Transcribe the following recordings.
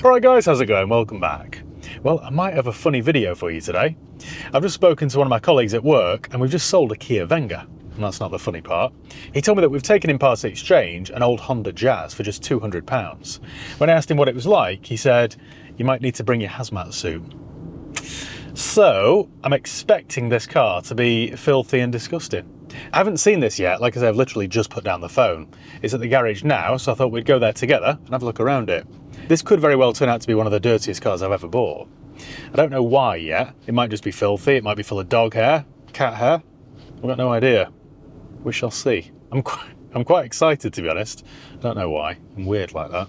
Alright guys, how's it going? Welcome back. Well, I might have a funny video for you today. I've just spoken to one of my colleagues at work and we've just sold a Kia Venga. And that's not the funny part. He told me that we've taken in part exchange an old Honda Jazz for just £200. When I asked him what it was like, he said, you might need to bring your hazmat suit. So, I'm expecting this car to be filthy and disgusting. I haven't seen this yet, like I said, I've literally just put down the phone. It's at the garage now, so I thought we'd go there together and have a look around it. This could very well turn out to be one of the dirtiest cars I've ever bought. I don't know why yet. It might just be filthy, it might be full of dog hair, cat hair. I've got no idea. We shall see. I'm quite excited, to be honest. I don't know why. I'm weird like that.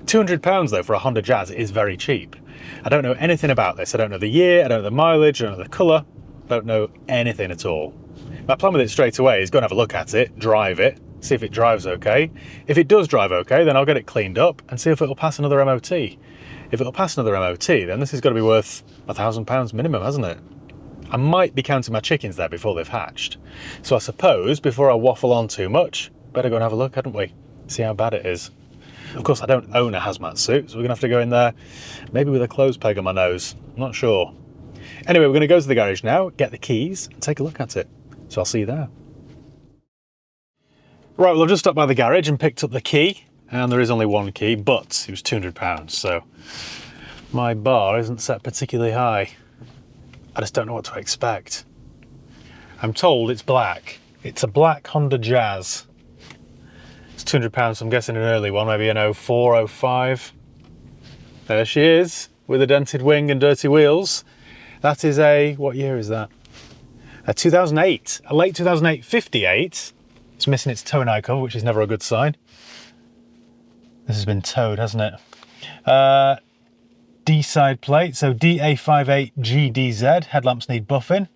£200 though for a Honda Jazz is very cheap. I don't know anything about this. I don't know the year, I don't know the mileage, I don't know the colour. I don't know anything at all. My plan with it straight away is go and have a look at it, drive it, see if it drives okay. If it does drive okay, then I'll get it cleaned up and see if it'll pass another MOT. If it'll pass another MOT, then this has got to be worth £1,000 minimum, hasn't it? I might be counting my chickens there before they've hatched. So I suppose, before I waffle on too much, better go and have a look, hadn't we? See how bad it is. Of course, I don't own a hazmat suit, so we're going to have to go in there, maybe with a clothes peg on my nose. I'm not sure. Anyway, we're going to go to the garage now, get the keys, and take a look at it. So I'll see you there. Right, well, I've just stopped by the garage and picked up the key, and there is only one key, but it was £200, so my bar isn't set particularly high. I just don't know what to expect. I'm told it's black. It's a black Honda Jazz. It's £200, so I'm guessing an early one, maybe an 04, 05. There she is, with a dented wing and dirty wheels. That is a, what year is that? A 2008, a late 2008 58. It's missing its tow and eye cover, which is never a good sign. This has been towed, hasn't it? D side plate, so DA58GDZ. Headlamps need buffing.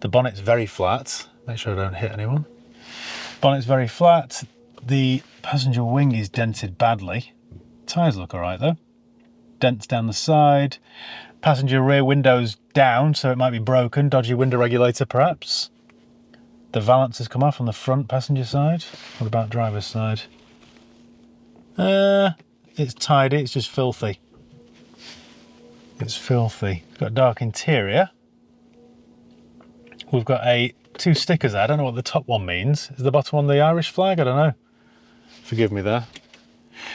The bonnet's very flat. Make sure I don't hit anyone. Bonnet's very flat. The passenger wing is dented badly. Tyres look all right though. Dents down the side. Passenger rear window's down, so it might be broken. Dodgy window regulator, perhaps. The valance has come off on the front passenger side. What about driver's side? It's tidy, it's just filthy. It's filthy. It's got a dark interior. We've got two stickers there. I don't know what the top one means. Is the bottom one the Irish flag? I don't know. Forgive me there.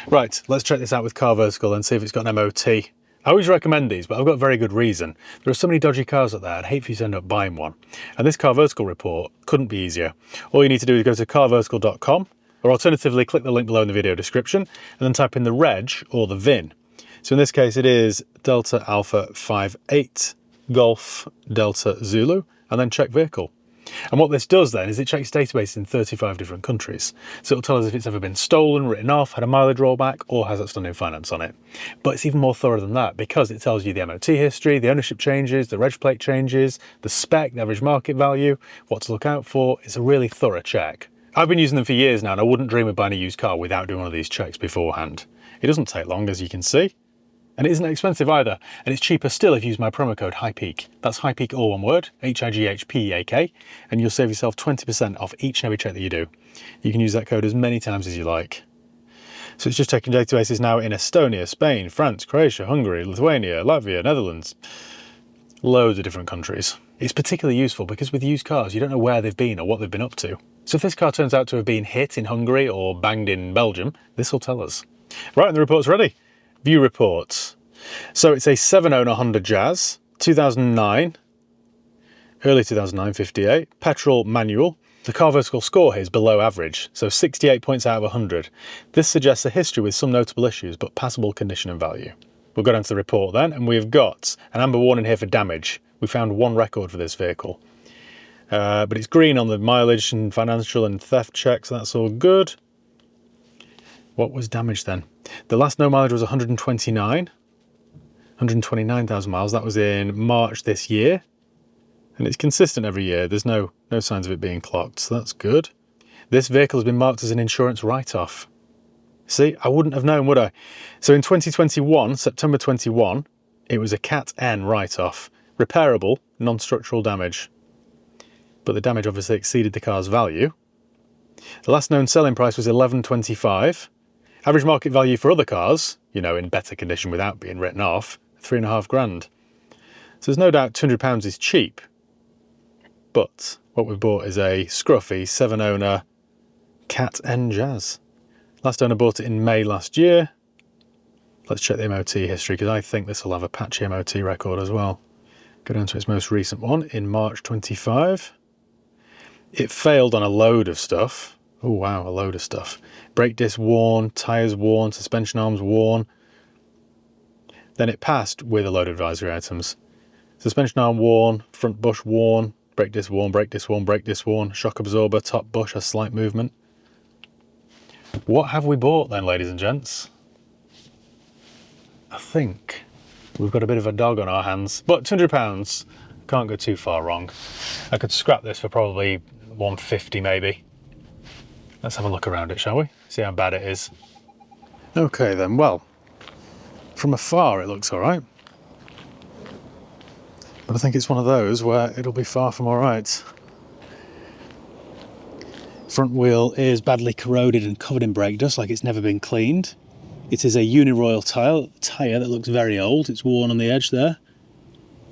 Right, let's check this out with Car Vertical and see if it's got an MOT. I always recommend these, but I've got very good reason. There are so many dodgy cars out there, I'd hate for you to end up buying one. And this Car Vertical report couldn't be easier. All you need to do is go to carvertical.com, or alternatively click the link below in the video description, and then type in the reg or the VIN. So in this case it is Delta Alpha 58 Golf Delta Zulu, and then check vehicle. And what this does then is it checks database in 35 different countries. So it'll tell us if it's ever been stolen, written off, had a mileage rollback, or has outstanding finance on it. But it's even more thorough than that because it tells you the MOT history, the ownership changes, the reg plate changes, the spec, the average market value, what to look out for. It's a really thorough check. I've been using them for years now and I wouldn't dream of buying a used car without doing one of these checks beforehand. It doesn't take long, as you can see. And it isn't expensive either, and it's cheaper still if you use my promo code HIGHPEAK. That's HIGHPEAK all one word, HIGHPEAK, and you'll save yourself 20% off each and every check that you do. You can use that code as many times as you like. So it's just checking databases now in Estonia, Spain, France, Croatia, Hungary, Lithuania, Latvia, Netherlands. Loads of different countries. It's particularly useful because with used cars, you don't know where they've been or what they've been up to. So if this car turns out to have been hit in Hungary or banged in Belgium, this will tell us. Right, and the report's ready. View reports. So it's a 7-owner Honda Jazz, 2009, early 2009, 58, petrol manual. The Car Vertical score here is below average, so 68 points out of 100. This suggests a history with some notable issues, but passable condition and value. We'll go down to the report then, and we've got an amber warning here for damage. We found one record for this vehicle. But it's green on the mileage and financial and theft checks, so that's all good. What was damaged then? The last no mileage was 129,000 miles. That was in March this year. And it's consistent every year. There's no signs of it being clocked, so that's good. This vehicle has been marked as an insurance write-off. See, I wouldn't have known, would I? So in 2021, September 21, it was a Cat N write-off. Repairable, non-structural damage. But the damage obviously exceeded the car's value. The last known selling price was $11.25. Average market value for other cars, you know, in better condition without being written off, 3.5 grand. So there's no doubt £200 is cheap, but what we've bought is a scruffy 7-owner Cat N Jazz. Last owner bought it in May last year. Let's check the MOT history, because I think this will have a patchy MOT record as well. Go down to its most recent one in March 25. It failed on a load of stuff. Oh wow, a load of stuff. Brake disc worn, tyres worn, suspension arms worn. Then it passed with a load of advisory items. Suspension arm worn, front bush worn, brake disc worn, brake disc worn, brake disc worn, shock absorber, top bush has slight movement. What have we bought then, ladies and gents? I think we've got a bit of a dog on our hands, but £200, can't go too far wrong. I could scrap this for probably 150 maybe. Let's have a look around it, shall we? See how bad it is. Okay then, well, from afar it looks all right. But I think it's one of those where it'll be far from all right. Front wheel is badly corroded and covered in brake dust, like it's never been cleaned. It is a Uniroyal tyre that looks very old. It's worn on the edge there.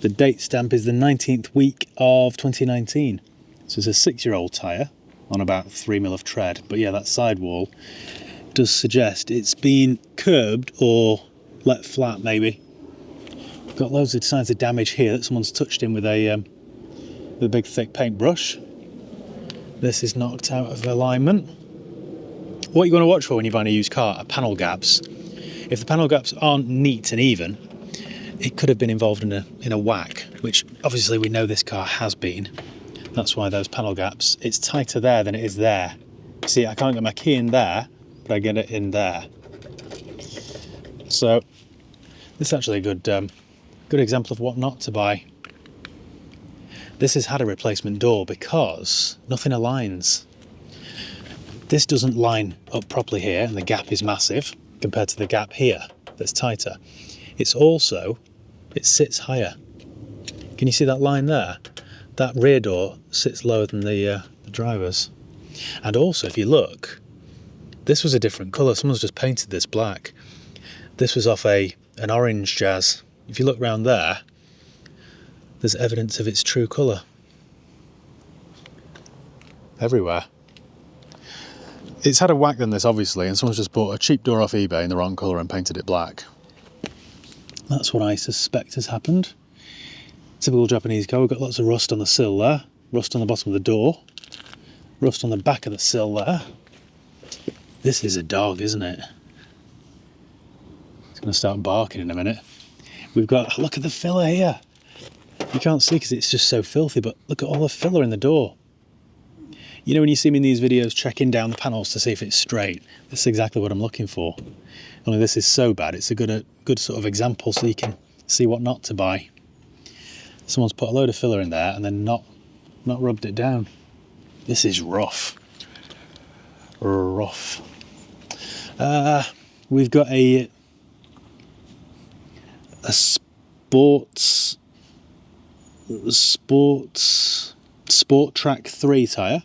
The date stamp is the 19th week of 2019. So it's a 6-year-old tyre on about 3mm of tread. But yeah, that sidewall does suggest it's been curbed or let flat maybe. We've got loads of signs of damage here that someone's touched in with a big thick paintbrush. This is knocked out of alignment. What you're going to watch for when you're buying a used car are panel gaps. If the panel gaps aren't neat and even, it could have been involved in a whack, which obviously we know this car has been. That's why those panel gaps, it's tighter there than it is there. See, I can't get my key in there, but I get it in there. So this is actually a good example of what not to buy. This has had a replacement door because nothing aligns. This doesn't line up properly here, and the gap is massive compared to the gap here that's tighter. It sits higher. Can you see that line there? That rear door sits lower than the driver's. And also, if you look, this was a different colour. Someone's just painted this black. This was off an orange Jazz. If you look around there, there's evidence of its true colour. Everywhere. It's had a whack than this, obviously, and someone's just bought a cheap door off eBay in the wrong colour and painted it black. That's what I suspect has happened. Typical Japanese car. We've got lots of rust on the sill there, rust on the bottom of the door, rust on the back of the sill there. This is a dog, isn't it? It's going to start barking in a minute. We've got, look at the filler here. You can't see because it's just so filthy, but look at all the filler in the door. You know when you see me in these videos checking down the panels to see if it's straight? This is exactly what I'm looking for. Only this is so bad, it's a good sort of example so you can see what not to buy. Someone's put a load of filler in there and then not rubbed it down. This is rough. Rough. We've got a Sport Track 3 tyre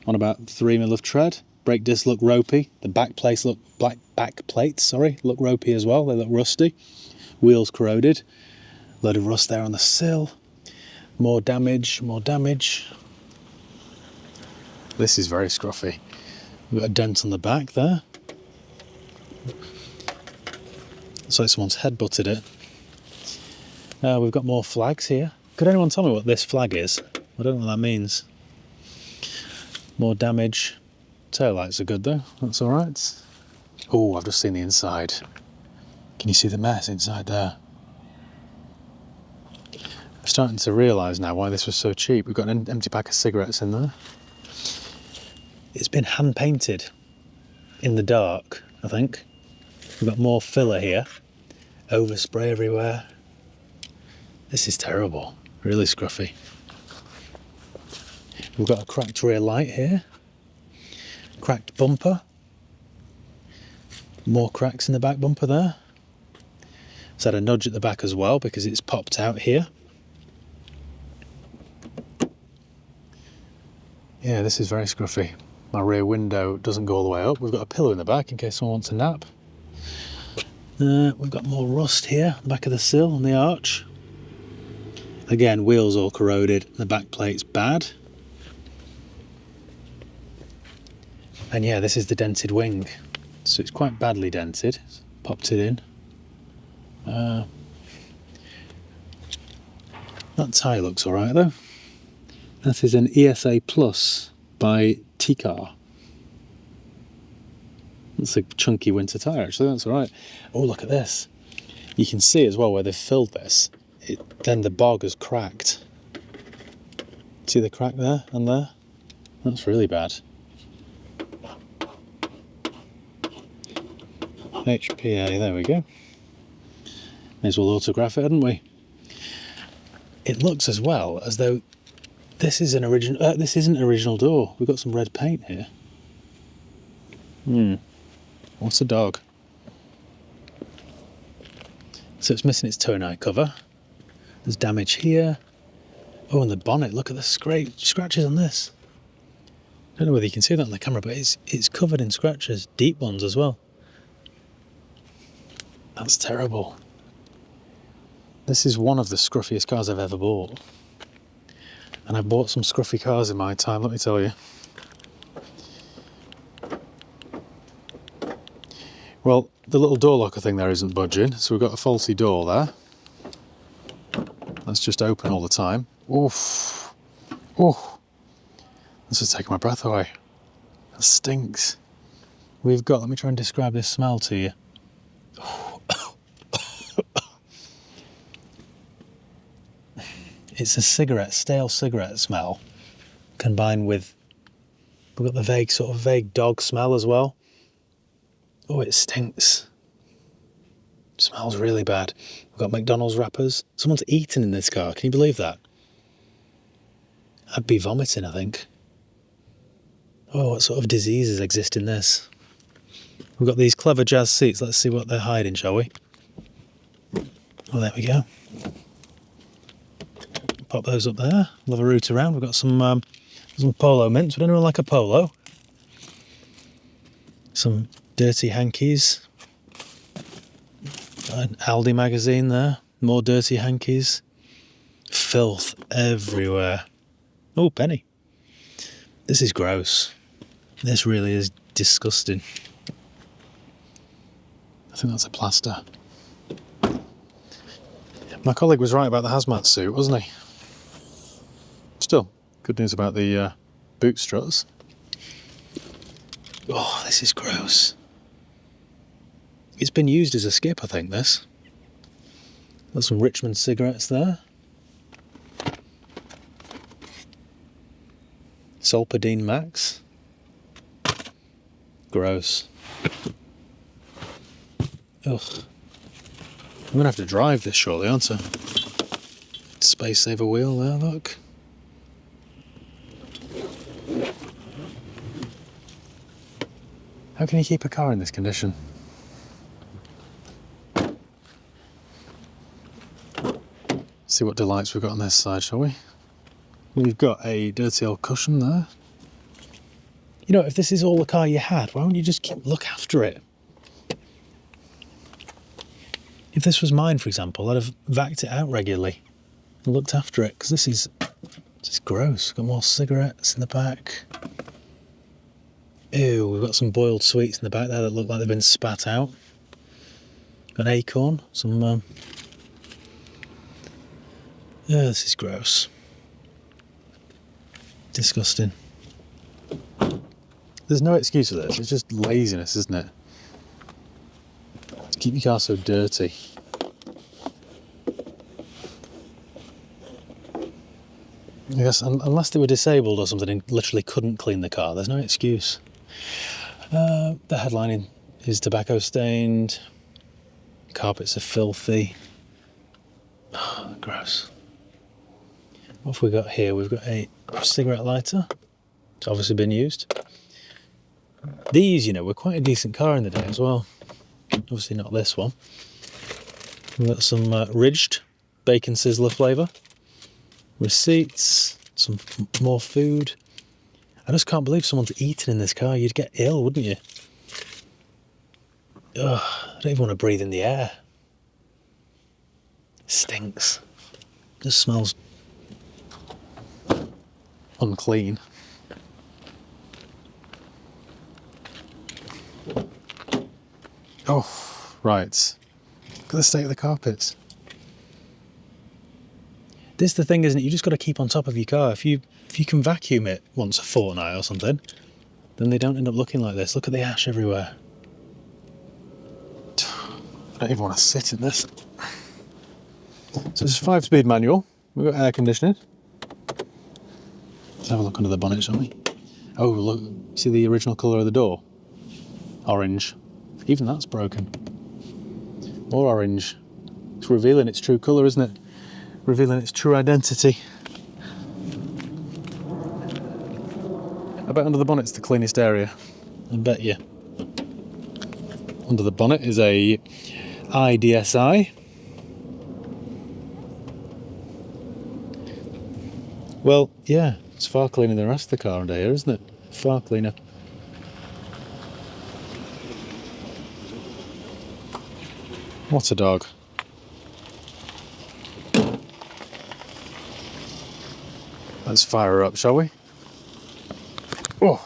on about 3mm of tread. Brake discs look ropey. The back plates look look ropey as well. They look rusty. Wheels corroded. Load of rust there on the sill. More damage, more damage. This is very scruffy. We've got a dent on the back there. Looks like someone's head-butted it. We've got more flags here. Could anyone tell me what this flag is? I don't know what that means. More damage. Taillights are good though, that's alright. Oh, I've just seen the inside. Can you see the mess inside there? I'm starting to realise now why this was so cheap. We've got an empty pack of cigarettes in there. It's been hand painted in the dark, I think. We've got more filler here. Overspray everywhere. This is terrible, really scruffy. We've got a cracked rear light here. Cracked bumper. More cracks in the back bumper there. It's had a nudge at the back as well because it's popped out here. Yeah, this is very scruffy. My rear window doesn't go all the way up. We've got a pillow in the back in case someone wants a nap. We've got more rust here, the back of the sill and the arch. Again, wheels all corroded, the back plate's bad. And yeah, this is the dented wing. So it's quite badly dented. Popped it in. That tyre looks alright though. That is an ESA Plus by T-Car. That's a chunky winter tyre actually, that's alright. Oh, look at this. You can see as well where they've filled this. Then the bog has cracked. See the crack there and there? That's really bad. HPA, there we go. May as well autograph it, hadn't we? It looks as well as though this is an original. This isn't an original door. We've got some red paint here. What's a dog? So it's missing its tow and eye cover. There's damage here. Oh, and the bonnet. Look at the scratches on this. I don't know whether you can see that on the camera, but it's covered in scratches, deep ones as well. That's terrible. This is one of the scruffiest cars I've ever bought. And I've bought some scruffy cars in my time, let me tell you. Well, the little door locker thing there isn't budging, so we've got a faulty door there. That's just open all the time. Oof. Oh. This is taking my breath away. That stinks. We've got, let me try and describe this smell to you. It's a stale cigarette smell, combined with, we've got the vague dog smell as well. Oh, it stinks. It smells really bad. We've got McDonald's wrappers. Someone's eaten in this car, can you believe that? I'd be vomiting, I think. Oh, what sort of diseases exist in this? We've got these clever jazz seats. Let's see what they're hiding, shall we? Well, there we go. Pop those up there. We'll have a route around. We've got some polo mints. Would anyone like a polo? Some dirty hankies. An Aldi magazine there. More dirty hankies. Filth everywhere. Oh, penny. This is gross. This really is disgusting. I think that's a plaster. My colleague was right about the hazmat suit, wasn't he? Still, good news about the boot struts. Oh, this is gross. It's been used as a skip, I think, this. Got some Richmond cigarettes there. Solpadeine Max. Gross. Ugh. I'm going to have to drive this shortly, aren't I? Space saver wheel there, look. How can you keep a car in this condition? See what delights we've got on this side, shall we? We've got a dirty old cushion there. You know, if this is all the car you had, why don't you just look after it? If this was mine, for example, I'd have vacked it out regularly and looked after it, because this is gross. Got more cigarettes in the back. Ew, we've got some boiled sweets in the back there that look like they've been spat out. Got an acorn, some... Yeah, this is gross. Disgusting. There's no excuse for this, it's just laziness, isn't it? To keep your car so dirty. I guess unless they were disabled or something and literally couldn't clean the car, there's no excuse. The headlining is tobacco stained. Carpets are filthy. Oh, gross. What have we got here? We've got a cigarette lighter. It's obviously been used. These, you know, were quite a decent car in the day as well. Obviously not this one. We've got some ridged bacon sizzler flavour. Receipts, some more food. I just can't believe someone's eating in this car. You'd get ill, wouldn't you? Ugh, I don't even want to breathe in the air. It stinks. It just smells unclean. Oh, right. Look at the state of the carpets. This is the thing, isn't it? You just got to keep on top of your car. If you can vacuum it once a fortnight or something, then they don't end up looking like this. Look at the ash everywhere. I don't even want to sit in this. So it's a 5-speed manual. We've got air conditioning. Let's have a look under the bonnet, shall we? Oh, look. See the original colour of the door? Orange. Even that's broken. More orange. It's revealing its true colour, isn't it? Revealing its true identity. I bet under the bonnet's the cleanest area. I bet you. Under the bonnet is a IDSI. Well, yeah, it's far cleaner than the rest of the car under here, isn't it? Far cleaner. What a dog. Let's fire her up, shall we? Oh.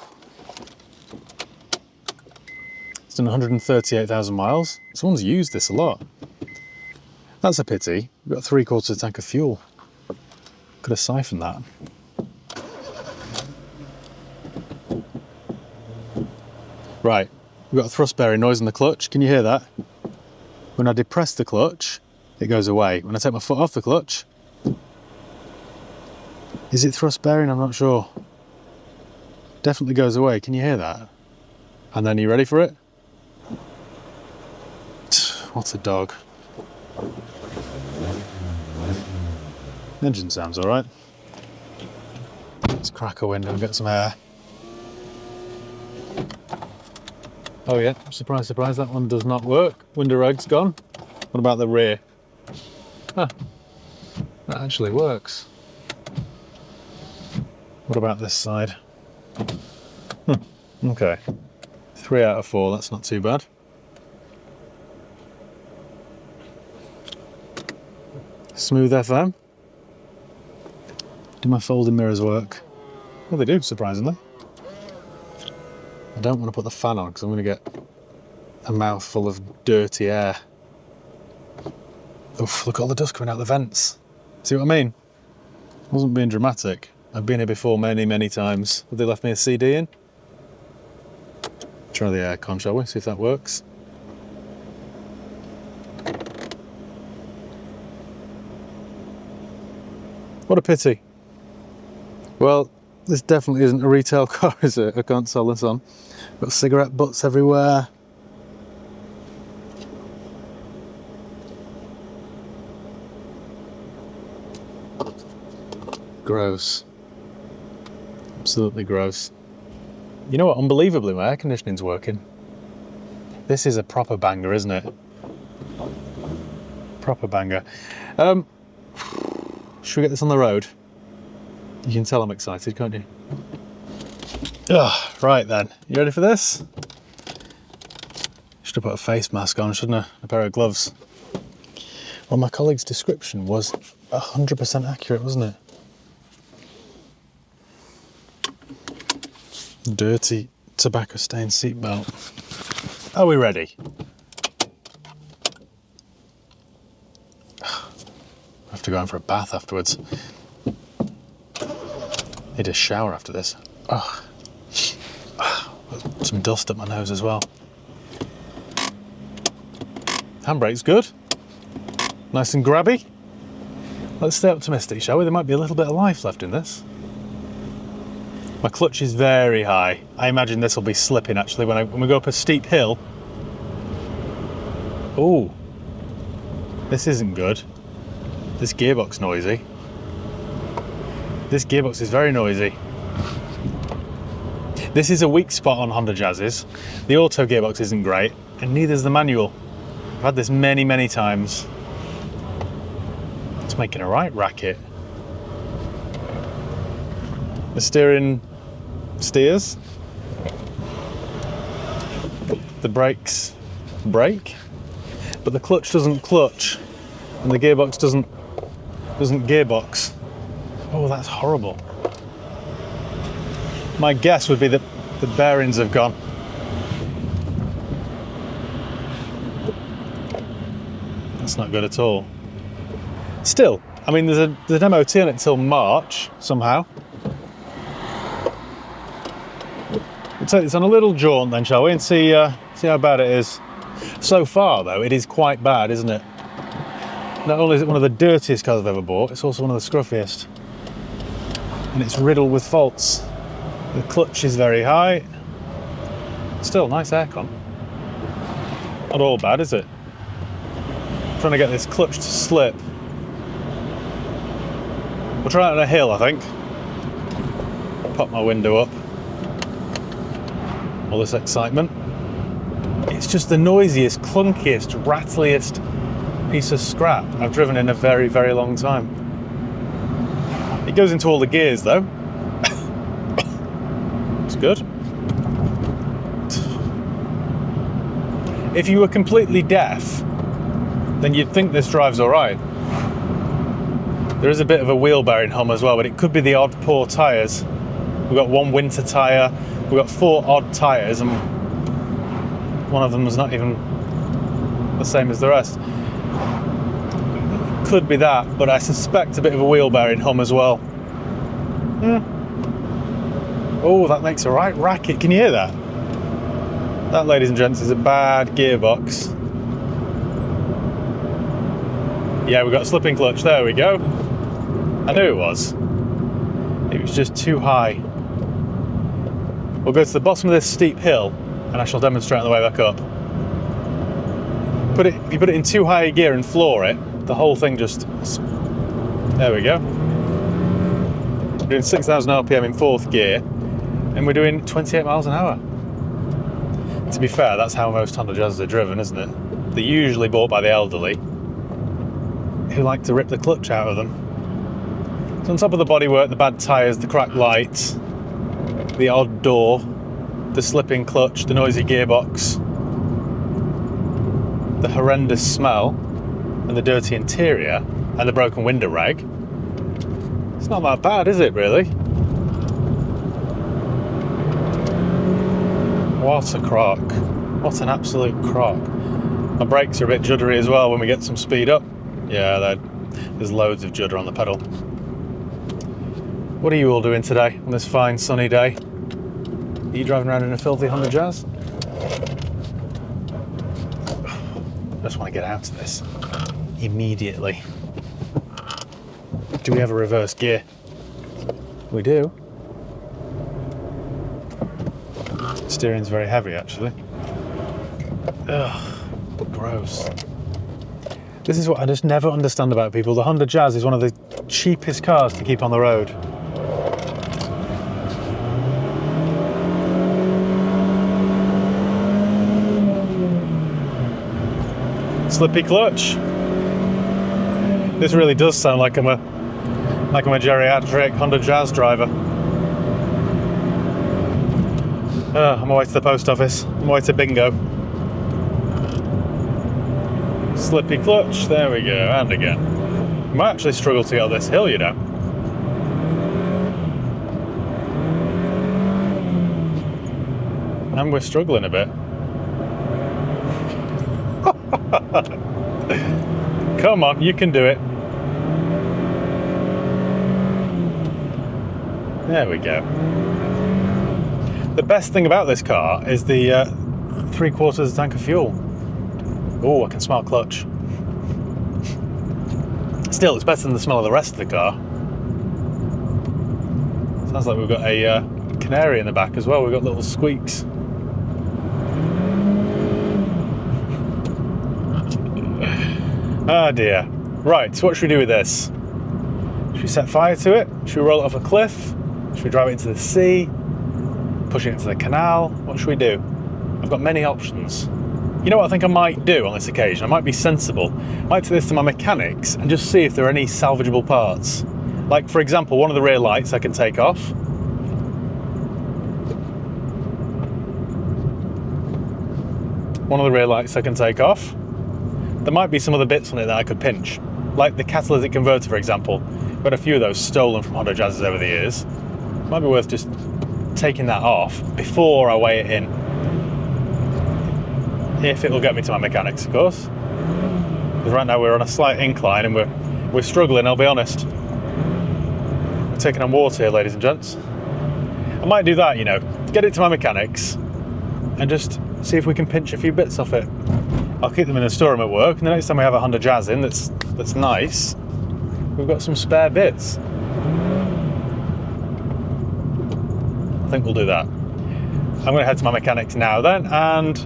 It's done 138,000 miles. Someone's used this a lot. That's a pity. We've got 3/4 of a tank of fuel. Could have siphoned that. Right, we've got a thrust bearing noise in the clutch. Can you hear that? When I depress the clutch, it goes away. When I take my foot off the clutch, is it thrust bearing? I'm not sure. Definitely goes away. Can you hear that? And then, are you ready for it? What a dog. Engine sounds all right. Let's crack a window and get some air. Oh yeah, surprise, surprise, that one does not work. Window rag's gone. What about the rear? Ah, that actually works. What about this side? Okay. 3 out of 4, that's not too bad. Smooth FM. Do my folding mirrors work? Well, they do, surprisingly. I don't want to put the fan on because I'm going to get a mouthful of dirty air. Oof, look at all the dust coming out the vents. See what I mean? I wasn't being dramatic. I've been here before many, many times. Have they left me a CD in? Try the aircon, shall we? See if that works. What a pity. Well, this definitely isn't a retail car, is it? I can't sell this on. Got cigarette butts everywhere. Gross. Absolutely gross. You know what? Unbelievably, my air conditioning's working. This is a proper banger, isn't it? Proper banger. Should we get this on the road? You can tell I'm excited, can't you? Ugh, right then, you ready for this? Should have put a face mask on, shouldn't I? A pair of gloves. Well, my colleague's description was 100% accurate, wasn't it? Dirty tobacco stained seatbelt. Are we ready? I have to go in for a bath afterwards. Need a shower after this. Oh. Some dust up my nose as well. Handbrake's good. Nice and grabby. Let's stay optimistic, shall we? There might be a little bit of life left in this. My clutch is very high. I imagine this will be slipping actually when we go up a steep hill. Oh, this isn't good. This gearbox noisy. This gearbox is very noisy. This is a weak spot on Honda Jazzes. The auto gearbox isn't great, and neither is the manual. I've had this many, many times. It's making a right racket. The steering steers. The brakes brake, but the clutch doesn't clutch, and the gearbox doesn't gearbox. Oh, that's horrible. My guess would be that the bearings have gone. That's not good at all. Still, I mean, there's an MOT on it till March somehow. We'll take this on a little jaunt then, shall we, and see how bad it is. So far, though, it is quite bad, isn't it? Not only is it one of the dirtiest cars I've ever bought, it's also one of the scruffiest. And it's riddled with faults. The clutch is very high. Still, nice aircon. Not all bad, is it? Trying to get this clutch to slip. We'll try it on a hill, I think. Pop my window up. All this excitement. It's just the noisiest, clunkiest, rattliest piece of scrap I've driven in a very, very long time. It goes into all the gears though. It's good. If you were completely deaf, then you'd think this drives all right. There is a bit of a wheel bearing hum as well, but it could be the odd poor tyres. We've got one winter tyre, we've got 4 odd tyres, and one of them is not even the same as the rest. Could be that, but I suspect a bit of a wheel bearing hum as well. Oh, that makes a right racket. Can you hear that? That, ladies and gents, is a bad gearbox. Yeah, we've got a slipping clutch. There we go. I knew it was. It was just too high. We'll go to the bottom of this steep hill and I shall demonstrate on the way back up. If you put it in too high a gear and floor it, the whole thing just... There we go. We're doing 6,000 RPM in 4th gear and we're doing 28 miles an hour. To be fair, that's how most Honda Jazzs are driven, isn't it? They're usually bought by the elderly who like to rip the clutch out of them. So on top of the bodywork, the bad tyres, the cracked lights, the odd door, the slipping clutch, the noisy gearbox, the horrendous smell, and the dirty interior, and the broken window rag. It's not that bad, is it, really? What a crock. What an absolute crock. My brakes are a bit juddery as well when we get some speed up. Yeah, there's loads of judder on the pedal. What are you all doing today on this fine sunny day? Are you driving around in a filthy Honda Jazz? I just want to get out of this immediately. Do we have a reverse gear? We do. Steering's very heavy, actually. Ugh, gross. This is what I just never understand about people. The Honda Jazz is one of the cheapest cars to keep on the road. Slippy clutch. This really does sound like I'm a geriatric Honda Jazz driver. I'm on my way to the post office. I'm on my way to bingo. Slippy clutch, there we go, and again. Might actually struggle to get up this hill, you know. And we're struggling a bit. Come on, you can do it. There we go. The best thing about this car is the 3/4 tank of fuel. Oh, I can smell clutch. Still, it's better than the smell of the rest of the car. Sounds like we've got a canary in the back as well. We've got little squeaks. Ah dear. Right, so what should we do with this? Should we set fire to it? Should we roll it off a cliff? Should we drive it into the sea? Push it into the canal? What should we do? I've got many options. You know what I think I might do on this occasion? I might be sensible. I might take this to my mechanics and just see if there are any salvageable parts. Like, for example, one of the rear lights I can take off. one of the rear lights I can take off. There might be some other bits on it that I could pinch, like the catalytic converter, for example. I've got a few of those stolen from Honda Jazzes over the years. Might be worth just taking that off before I weigh it in. If it will get me to my mechanics, of course. Because right now we're on a slight incline and we're struggling, I'll be honest. We're taking on water here, ladies and gents. I might do that, you know, get it to my mechanics and just see if we can pinch a few bits off it. I'll keep them in the storeroom at work, and the next time we have a Honda Jazz in that's nice, we've got some spare bits. I think we'll do that. I'm going to head to my mechanics now then, and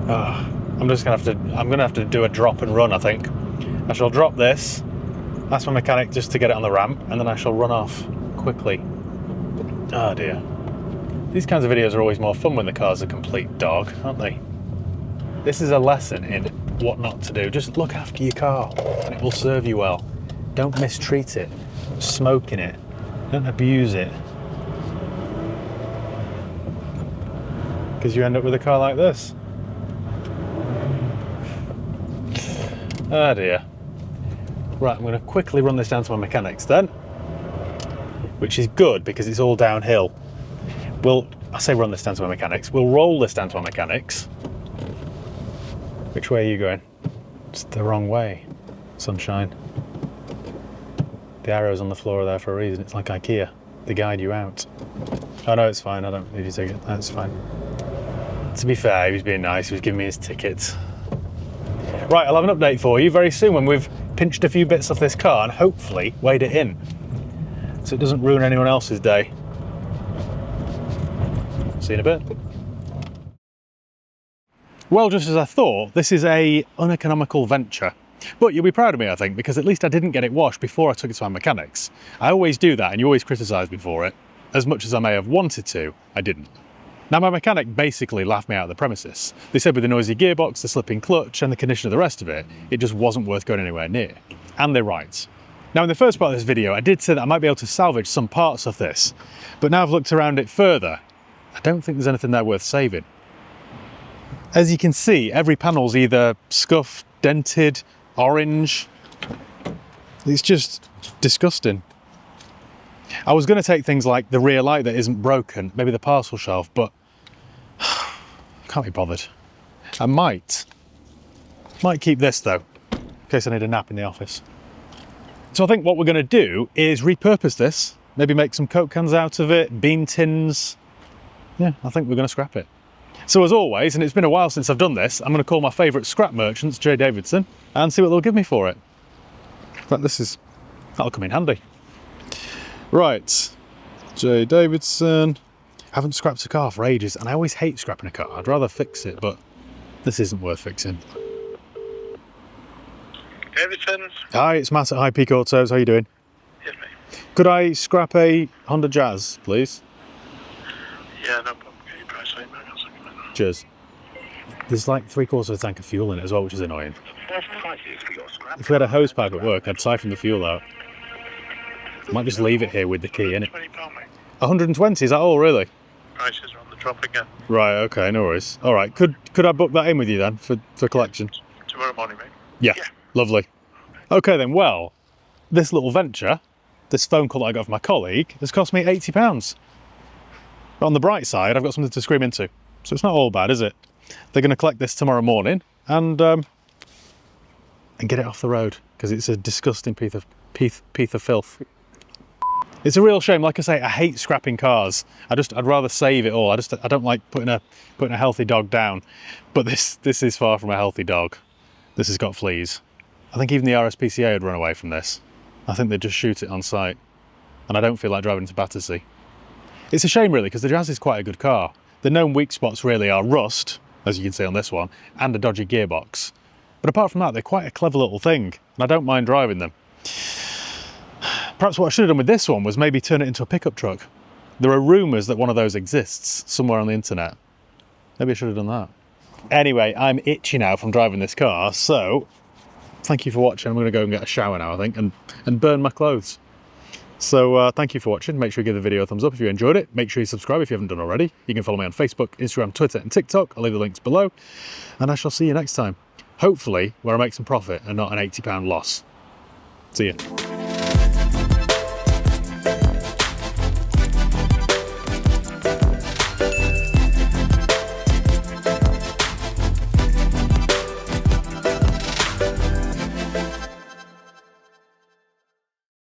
I'm gonna have to do a drop and run. I think I shall drop this, ask my mechanic just to get it on the ramp, and then I shall run off quickly. Oh dear. These kinds of videos are always more fun when the car's a complete dog, aren't they? This is a lesson in what not to do. Just look after your car and it will serve you well. Don't mistreat it. Don't smoke in it. Don't abuse it. Because you end up with a car like this. Oh dear. Right, I'm going to quickly run this down to my mechanics then. Which is good because it's all downhill. I say run this down to my mechanics. We'll roll this down to my mechanics. Which way are you going? It's the wrong way, sunshine. The arrows on the floor are there for a reason. It's like IKEA. They guide you out. Oh no, it's fine. I don't need your ticket. That's fine. To be fair, he was being nice. He was giving me his ticket. Right, I'll have an update for you very soon when we've pinched a few bits off this car and hopefully weighed it in. So it doesn't ruin anyone else's day. See you in a bit. Well, just as I thought, this is a uneconomical venture. But you'll be proud of me, I think, because at least I didn't get it washed before I took it to my mechanics. I always do that, and you always criticise me for it. As much as I may have wanted to, I didn't. Now, my mechanic basically laughed me out of the premises. They said with the noisy gearbox, the slipping clutch, and the condition of the rest of it, it just wasn't worth going anywhere near. And they're right. Now, in the first part of this video, I did say that I might be able to salvage some parts of this, but now I've looked around it further, I don't think there's anything there worth saving. As you can see, every panel's either scuffed, dented, orange. It's just disgusting. I was going to take things like the rear light that isn't broken, maybe the parcel shelf, but can't be bothered. I might keep this though, in case I need a nap in the office. So I think what we're going to do is repurpose this, maybe make some Coke cans out of it, bean tins. Yeah, I think we're going to scrap it. So as always, and it's been a while since I've done this, I'm going to call my favourite scrap merchants, J. Davidson, and see what they'll give me for it. In fact, that'll come in handy. Right, J. Davidson. I haven't scrapped a car for ages, and I always hate scrapping a car. I'd rather fix it, but this isn't worth fixing. Davidson. Hi, it's Matt at High Peak Autos. How are you doing? Yes, mate. Could I scrap a Honda Jazz, please? Yeah, no problem. Get your price later, mate. I'll second that. Cheers. There's like 3/4 of a tank of fuel in it as well, which is annoying. What price is for your scrap? If we had a hose pack at work, I'd siphon the fuel out. I might just leave it here with the key in it. £20, mate. 120, is that all, really? Prices are on the drop again. Right, okay, no worries. All right, could I book that in with you then for collection? Tomorrow morning, mate. Yeah, lovely. Okay then, well, this little venture, this phone call that I got from my colleague, has cost me £80. But on the bright side, I've got something to scream into. So it's not all bad, is it? They're going to collect this tomorrow morning and get it off the road because it's a disgusting piece of filth. It's a real shame. Like I say, I hate scrapping cars. I'd rather save it all. I don't like putting a healthy dog down. But this is far from a healthy dog. This has got fleas. I think even the RSPCA would run away from this. I think they'd just shoot it on sight. And I don't feel like driving to Battersea. It's a shame really, because the Jazz is quite a good car. The known weak spots really are rust, as you can see on this one, and a dodgy gearbox. But apart from that, they're quite a clever little thing, and I don't mind driving them. Perhaps what I should have done with this one was maybe turn it into a pickup truck. There are rumours that one of those exists somewhere on the internet. Maybe I should have done that. Anyway, I'm itchy now from driving this car, so thank you for watching. I'm going to go and get a shower now, I think, and burn my clothes. So thank you for watching. Make sure you give the video a thumbs up if you enjoyed it. Make sure you subscribe if you haven't done already. You can follow me on Facebook, Instagram, Twitter and TikTok. I'll leave the links below. And I shall see you next time. Hopefully where I make some profit and not an £80 loss. See you.